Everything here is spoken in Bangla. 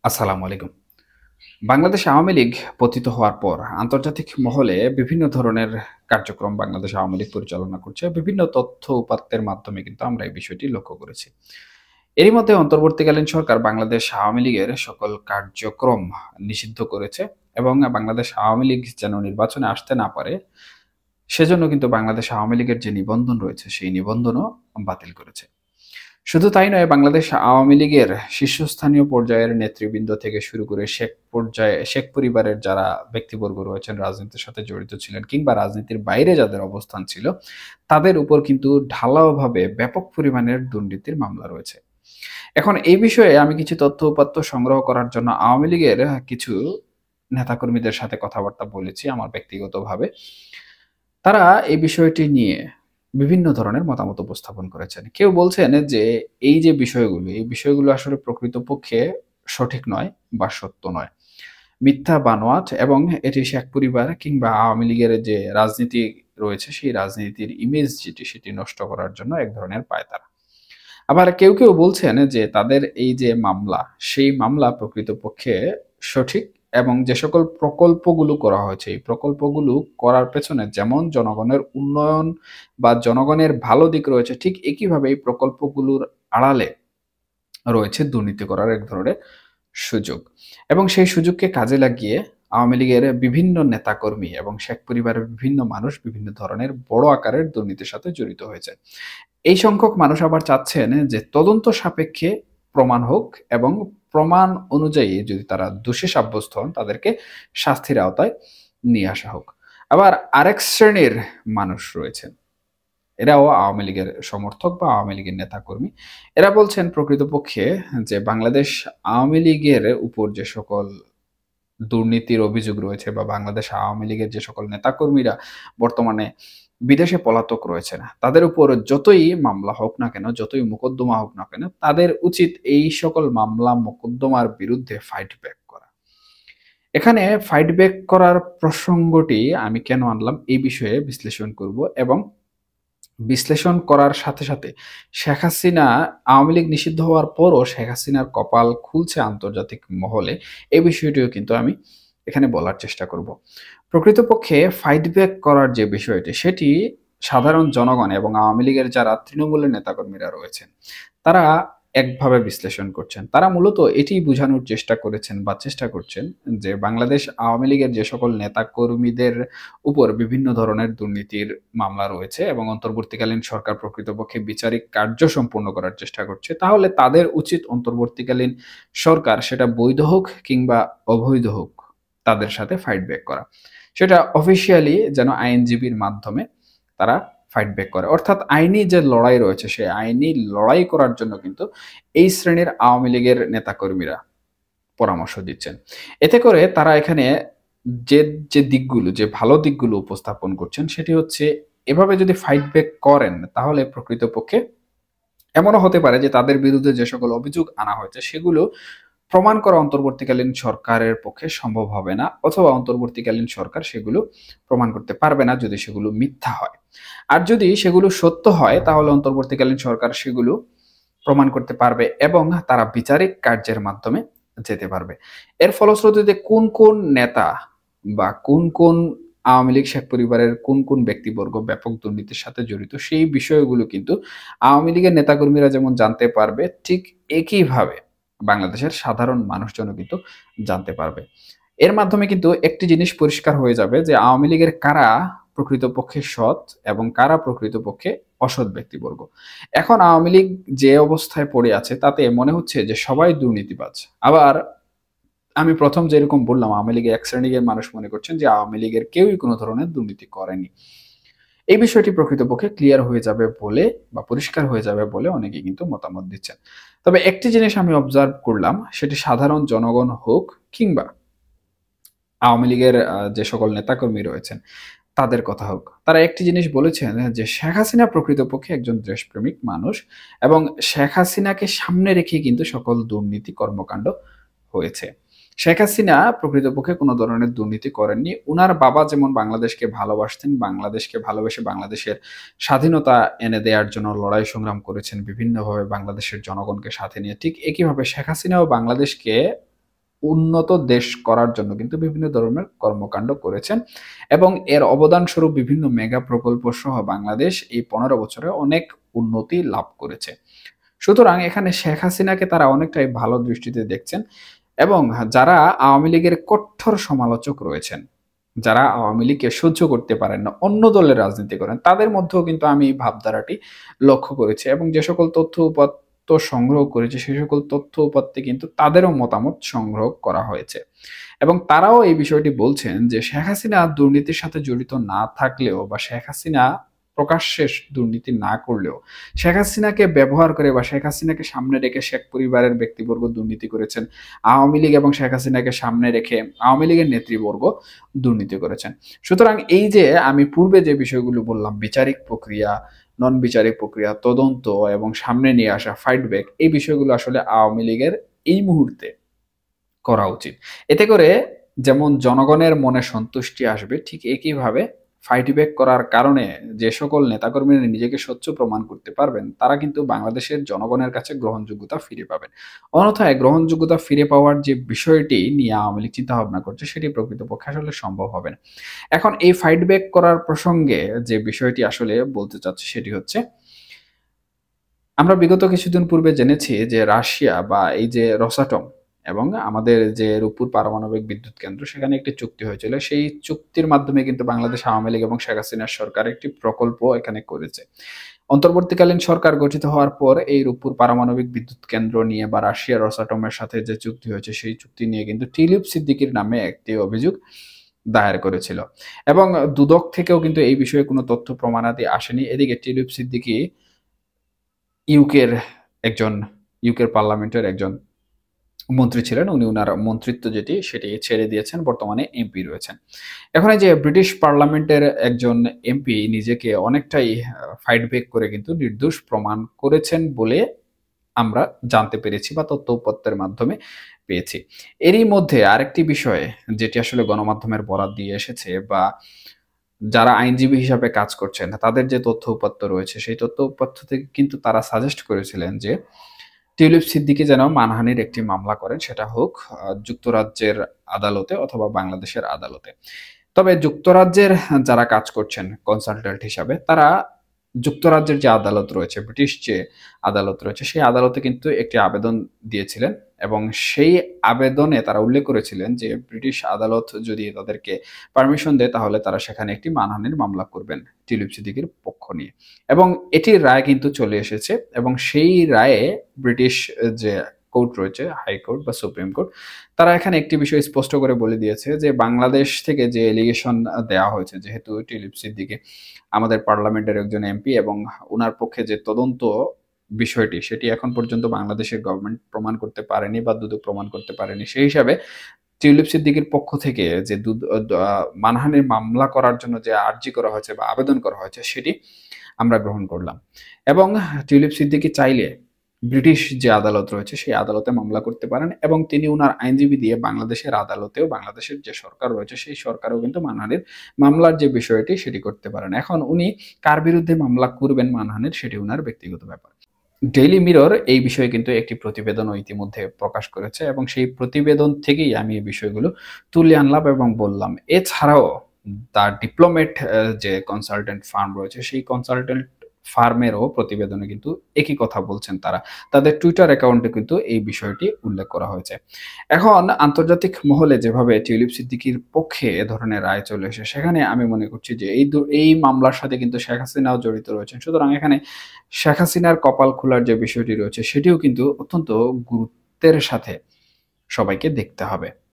আসসালামু আলাইকুম। বাংলাদেশ আওয়ামী লীগ পতিত হওয়ার পর আন্তর্জাতিক মহলে বিভিন্ন ধরনের কার্যক্রম বাংলাদেশ আওয়ামী লীগ পরিচালনা করছে। বিভিন্ন তথ্য উপাত্তের মাধ্যমে কিন্তু আমরা এই বিষয়টি লক্ষ্য করেছি। এরই মধ্যে অন্তর্বর্তীকালীন সরকার বাংলাদেশ আওয়ামী লীগের সকল কার্যক্রম নিষিদ্ধ করেছে এবং বাংলাদেশ আওয়ামী লীগ যেন নির্বাচনে আসতে না পারে, সেজন্য কিন্তু বাংলাদেশ আওয়ামী লীগের যে নিবন্ধন রয়েছে সেই নিবন্ধনও বাতিল করেছে। শুধু তাই নয়, বাংলাদেশ আওয়ামী লীগের শীর্ষস্থানীয় পর্যায়ের নেতৃবৃন্দ থেকে শুরু করে শেখ পরিবারের যারা ব্যক্তিবর্গ রয়েছেন, রাজনীতির সাথে জড়িত ছিলেন কিংবা রাজনীতির বাইরে যাদের অবস্থান ছিল, তাদের উপর কিন্তু ঢালাওভাবে ব্যাপক পরিমাণের দুর্নীতির মামলা রয়েছে। এখন এই বিষয়ে আমি কিছু তথ্য উপাত্ত সংগ্রহ করার জন্য আওয়ামী লীগের কিছু নেতাকর্মীদের সাথে কথাবার্তা বলেছি আমার ব্যক্তিগতভাবে। তারা এই বিষয়টি নিয়ে বিভিন্ন ধরনের মতামত উপস্থাপন করেছেন। কেউ বলছেন যে এই যে বিষয়গুলো, এই বিষয়গুলো আসলে প্রকৃতপক্ষে সঠিক নয় বা সত্য নয়। মিথ্যা বানোয়াট এবং এটি শেখ পরিবার কিংবা আওয়ামী লীগের যে রাজনীতি রয়েছে সেই রাজনীতির ইমেজ সেটি নষ্ট করার জন্য এক ধরনের পায়তারা। আবার কেউ বলছেন যে তাদের এই যে মামলা, সেই মামলা প্রকৃতপক্ষে সঠিক এবং যে সকল প্রকল্পগুলো করা হয়েছে, এই প্রকল্পগুলো করার পেছনে যেমন জনগণের উন্নয়ন বা জনগণের ভালো দিক রয়েছে, ঠিক একইভাবে এই প্রকল্পগুলোর আড়ালে রয়েছে দুর্নীতি করার এক ধরনের সুযোগ। এবং সেই সুযোগকে কাজে লাগিয়ে আওয়ামী লীগের বিভিন্ন নেতাকর্মী এবং শেখ পরিবারের বিভিন্ন মানুষ বিভিন্ন ধরনের বড় আকারের দুর্নীতির সাথে জড়িত হয়েছে। এই সংখ্যক মানুষ আবার চাচ্ছেন যে তদন্ত সাপেক্ষে প্রমাণ হোক এবং প্রমাণ অনুযায়ী যদি তারা দোষী সাব্যস্ত হন তাদেরকে শাস্তির আওতায় নিয়ে আসা হোক। আবার আরেক শ্রেণীর মানুষ রয়েছেন, এরাও আওয়ামী লীগের সমর্থক বা আওয়ামী লীগের নেতাকর্মী। এরা বলছেন প্রকৃতপক্ষে যে বাংলাদেশ আওয়ামী লীগের উপর যে সকল দুর্নীতির অভিযোগ রয়েছে বা বাংলাদেশ আওয়ামী লীগের যে সকল নেতাকর্মীরা বর্তমানে বিদেশে পলাতক রয়েছেন, তাদের উপর যতই মামলা হোক না কেন, যতই মোকদ্দমা হোক না কেন, তাদের উচিত এই সকল মামলা মোকদ্দমার বিরুদ্ধে ফাইট ব্যাক করা। এখানে ফাইট ব্যাক করার প্রসঙ্গটি আমি কেন আনলাম এই বিষয়ে বিশ্লেষণ করব এবং বিশ্লেষণ করার সাথে শেখ হাসিনা আওয়ামী লীগ নিষিদ্ধ হওয়ার পরও শেখ হাসিনার কপাল খুলছে আন্তর্জাতিক মহলে, এই বিষয়টিও কিন্তু আমি এখানে বলার চেষ্টা করব। প্রকৃতপক্ষে ফাইট ব্যাক করার যে বিষয়টি সেটি সাধারণ জনগণ এবং আওয়ামী লীগের যারা তৃণমূলের নেতাকর্মীরা রয়েছেন তারা একভাবে বিশ্লেষণ করছেন। তারা মূলত এটি বোঝানোর চেষ্টা করেছেন বা চেষ্টা করছেন যে বাংলাদেশ আওয়ামী লীগের যে সকল নেতাকর্মীদের উপর বিভিন্ন ধরনের দুর্নীতির মামলা রয়েছে এবং অন্তর্বর্তীকালীন সরকার প্রকৃতপক্ষে বিচারিক কার্য সম্পূর্ণ করার চেষ্টা করছে, তাহলে তাদের উচিত অন্তর্বর্তীকালীন সরকার সেটা বৈধ হোক কিংবা অবৈধ হোক তাদের সাথে ফাইট ব্যাক করা। সেটা অফিসিয়ালি যেন আইনজীবীর মাধ্যমে তারা ফাইট ব্যাক করে, অর্থাৎ আইনি যে লড়াই রয়েছে সেই আইনি লড়াই করার জন্য কিন্তু এই শ্রেণীর আওয়ামী লীগের নেতাকর্মীরা পরামর্শ দিচ্ছেন। এতে করে তারা এখানে যে যে দিকগুলো, যে ভালো দিকগুলো উপস্থাপন করছেন সেটি হচ্ছে এভাবে যদি ফাইট ব্যাক করেন তাহলে প্রকৃতপক্ষে এমনও হতে পারে যে তাদের বিরুদ্ধে যে সকল অভিযোগ আনা হয়েছে সেগুলো প্রমাণ করা অন্তর্বর্তীকালীন সরকারের পক্ষে সম্ভব হবে না, অথবা অন্তর্বর্তীকালীন সরকার সেগুলো প্রমাণ করতে পারবে না যদি সেগুলো মিথ্যা হয়। আর যদি সেগুলো সত্য হয় তাহলে অন্তর্বর্তীকালীন সরকার সেগুলো প্রমাণ করতে পারবে এবং তারা বিচারিক কার্যের মাধ্যমে যেতে পারবে। এর ফলশ্রুতিতে কোন নেতা বা কোন আওয়ামী লীগ শেখ পরিবারের কোন ব্যক্তিবর্গ ব্যাপক দুর্নীতির সাথে জড়িত সেই বিষয়গুলো কিন্তু আওয়ামী লীগের নেতাকর্মীরা যেমন জানতে পারবে, ঠিক একইভাবে বাংলাদেশের সাধারণ মানুষজনও কিন্তু জানতে পারবে। এর মাধ্যমে কিন্তু একটি জিনিস পরিষ্কার হয়ে যাবে যে আওয়ামী লীগের কারা প্রকৃতপক্ষে সৎ এবং কারা প্রকৃতপক্ষে অসৎ ব্যক্তিবর্গ। এখন আওয়ামী লীগ যে অবস্থায় পড়ে আছে তাতে মনে হচ্ছে যে সবাই দুর্নীতিবাজ। আবার আমি প্রথম যেরকম বললাম আওয়ামী লীগের এক শ্রেণীর মানুষ মনে করছেন যে আওয়ামী লীগের কেউই কোনো ধরনের দুর্নীতি করেনি। এই বিষয়টি প্রকৃতপক্ষে ক্লিয়ার হয়ে যাবে বলে বা পরিষ্কার হয়ে যাবে বলে অনেকে কিন্তু মতামত দিচ্ছেন। তবে একটি জিনিস আমি অবজার্ভ করলাম, সেটি সাধারণ জনগণ হোক কিংবা আওয়ামী লীগের যে সকল নেতাকর্মী রয়েছেন তাদের কথা হোক, তারা একটি জিনিস বলেছেন যে শেখ হাসিনা প্রকৃতপক্ষে একজন দেশপ্রেমিক মানুষ এবং শেখ হাসিনাকে সামনে রেখে কিন্তু সকল দুর্নীতি কর্মকাণ্ড হয়েছে। শেখ হাসিনা প্রকৃতপক্ষে কোনো ধরনের দুর্নীতি করেননি। উনার বাবা যেমন বাংলাদেশকে ভালোবাসতেন, বাংলাদেশকে ভালোবেসে বাংলাদেশের স্বাধীনতা এনে দেওয়ার জন্য লড়াই সংগ্রাম করেছেন বিভিন্নভাবে বাংলাদেশের জনগণকে সাথে নিয়ে, ঠিক একইভাবে শেখ হাসিনাও বাংলাদেশকে উন্নত দেশ করার জন্য কিন্তু বিভিন্ন ধরনের কর্মকাণ্ড করেছেন এবং এর অবদান স্বরূপ বিভিন্ন মেগা প্রকল্প সহ বাংলাদেশ এই ১৫ বছরে অনেক উন্নতি লাভ করেছে। সুতরাং এখানে শেখ হাসিনাকে তারা অনেকটাই ভালো দৃষ্টিতে দেখছেন এবং যারা আওয়ামী লীগের কট্টর সমালোচক রয়েছেন, যারা আওয়ামী লীগকে সহ্য করতে পারেন না, অন্য দলের রাজনীতি করেন, তাদের মধ্যেও কিন্তু আমি এই ভাবধারাটি লক্ষ্য করেছি এবং যে সকল তথ্য উপাত্ত সংগ্রহ করেছি, সেই সকল তথ্য উপাত্তে কিন্তু তাদেরও মতামত সংগ্রহ করা হয়েছে। এবং তারাও এই বিষয়টি বলছেন যে শেখ হাসিনা দুর্নীতির সাথে জড়িত না থাকলেও বা শেখ হাসিনা প্রকাশ্যে দুর্নীতি না করলেও শেখ হাসিনাকে ব্যবহার করে বা শেখ হাসিনাকে সামনে রেখে শেখ পরিবারের ব্যক্তিবর্গ দুর্নীতি করেছেন। আওয়ামী লীগ এবং শেখ হাসিনাকে সামনে রেখে আওয়ামী লীগের নেতৃবর্গ দুর্নীতি করেছেন। সুতরাং এই যে আমি পূর্বে যে বিষয়গুলো বললাম, বিচারিক প্রক্রিয়া, নন বিচারিক প্রক্রিয়া, তদন্ত এবং সামনে নিয়ে আসা ফাইট ব্যাক, এই বিষয়গুলো আসলে আওয়ামী লীগের এই মুহূর্তে করা উচিত। এতে করে যেমন জনগণের মনে সন্তুষ্টি আসবে, ঠিক একইভাবে ফাইট ব্যাক করার কারণে যে সকল নেতাকর্মীরা নিজেকে স্বচ্ছ প্রমাণ করতে পারবেন, তারা কিন্তু বাংলাদেশের জনগণের কাছে গ্রহণযোগ্যতা ফিরে পাবেন। অন্যথায় গ্রহণযোগ্যতা ফিরে পাওয়ার যে বিষয়টি নিয়ে আওয়ামী লীগ চিন্তা ভাবনা করছে, সেটি প্রকৃতপক্ষে আসলে সম্ভব হবে না। এখন এই ফাইট ব্যাক করার প্রসঙ্গে যে বিষয়টি আসলে বলতে চাচ্ছি, সেটি হচ্ছে আমরা বিগত কিছুদিন পূর্বে জেনেছি যে রাশিয়া বা এই যে রসাটম এবং আমাদের যে রূপপুর পারমাণবিক বিদ্যুৎ কেন্দ্র, সেখানে একটি চুক্তি হয়েছিল। সেই চুক্তির মাধ্যমে কিন্তু বাংলাদেশ আওয়ামী লীগ এবং শেখ হাসিনার সরকার একটি প্রকল্প এখানে করেছে। অন্তর্বর্তীকালীন সরকার গঠিত হওয়ার পর এই রূপপুর পারমাণবিক বিদ্যুৎ কেন্দ্র নিয়ে বা রাশিয়া রসাটমের সাথে যে চুক্তি হয়েছে, সেই চুক্তি নিয়ে কিন্তু টিউলিপ সিদ্দিকীর নামে একটি অভিযোগ দায়ের করেছিল এবং দুদক থেকেও কিন্তু এই বিষয়ে কোনো তথ্য প্রমাণাদি আসেনি। এদিকে টিউলিপ সিদ্দিকী ইউকের একজন ইউকের পার্লামেন্টের একজন মন্ত্রী ছিলেন। উনি উনার মন্ত্রিত্ব সেটি ছেড়ে দিয়েছেন। বর্তমানে এমপি রয়েছেন। এখন এই যে ব্রিটিশ পার্লামেন্টের একজন এমপি নিজেকে অনেকটাই ফাইট ব্যাক করে কিন্তু নির্দোষ প্রমাণ করেছেন বলে আমরা জানতে পেরেছি বা তথ্য উপাত্তের মাধ্যমে পেয়েছি। এরই মধ্যে আরেকটি বিষয় যেটি আসলে গণমাধ্যমের বরাত দিয়ে এসেছে বা যারা আইনজীবী হিসাবে কাজ করছেন তাদের যে তথ্য উপাত্ত রয়েছে, সেই তথ্য উপাত্ত থেকে কিন্তু তারা সাজেস্ট করেছিলেন যে টিউলিপ সিদ্দিকী যেন মানহানির একটি মামলা করেন, সেটা হোক যুক্তরাজ্যের আদালতে অথবা বাংলাদেশের আদালতে। তবে যুক্তরাজ্যের যারা কাজ করছেন কনসালটেন্ট হিসাবে, তারা যুক্তরাজ্যের যে আদালত রয়েছে, ব্রিটিশ যে আদালত রয়েছে, সেই আদালতে কিন্তু একটি আবেদন দিয়েছিলেন এবং সেই আবেদনে তারা উল্লেখ করেছিলেন যে ব্রিটিশ আদালত যদি তাদেরকে পারমিশন দেয়, তাহলে তারা সেখানে একটি মানহানির মামলা করবেন টিউলিপ সিদ্দিকীর পক্ষ নিয়ে। এবং এটির রায় কিন্তু চলে এসেছে এবং সেই রায়ে ব্রিটিশ যে কোর্ট রয়েছে, হাইকোর্ট বা সুপ্রিম কোর্ট, তারা এখানে একটি বিষয় স্পষ্ট করে বলে দিয়েছে যে বাংলাদেশ থেকে যে এলিগেশন দেওয়া হয়েছে, যেহেতু টিউলিপ সিদ্দিকী আমাদের পার্লামেন্টের একজন এমপি এবং উনার পক্ষে যে তদন্ত বিষয়টি, সেটি এখন পর্যন্ত বাংলাদেশের গভর্নমেন্ট প্রমাণ করতে পারেনি বা দুদক প্রমাণ করতে পারেনি। সেই হিসাবে টিউলিপ সিদ্দিকীর পক্ষ থেকে যে মানহানির মামলা করার জন্য যে আর্জি করা হয়েছে বা আবেদন করা হয়েছে, সেটি আমরা গ্রহণ করলাম এবং টিউলিপ সিদ্দিকী চাইলে ব্রিটিশ যে আদালত রয়েছে, সেই আদালতে মামলা করতে পারেন এবং তিনি উনার আইনজীবী দিয়ে বাংলাদেশের আদালতেও, বাংলাদেশের যে সরকার রয়েছে, সেই সরকারও কিন্তু মানহানির মামলার যে বিষয়টি, সেটি করতে পারেন। এখন উনি কার বিরুদ্ধে মামলা করবেন মানহানির, সেটি উনার ব্যক্তিগত ব্যাপার। ডেইলি মিরর এই বিষয়ে কিন্তু একটি প্রতিবেদনও ইতিমধ্যে প্রকাশ করেছে এবং সেই প্রতিবেদন থেকেই আমি এই বিষয়গুলো তুলে আনলাম এবং বললাম। এছাড়াও দ্য ডিপ্লোমেট যে কনসালটেন্ট ফার্ম রয়েছে, সেই কনসালটেন্ট ফার্মেরও প্রতিবেদনে কিন্তু একই কথা বলছেন তারা। তাদের টুইটার অ্যাকাউন্টে কিন্তু এই বিষয়টি উল্লেখ করা হয়েছে। এখন আন্তর্জাতিক মহলে যেভাবে টিউলিপ সিদ্দিকীর পক্ষে এ ধরনের রায় চলে এসে, সেখানে আমি মনে করছি যে এই মামলার সাথে কিন্তু শেখ হাসিনাও জড়িত রয়েছেন। সুতরাং এখানে শেখ হাসিনার কপাল খোলার যে বিষয়টি রয়েছে, সেটিও কিন্তু অত্যন্ত গুরুত্বের সাথে সবাইকে দেখতে হবে।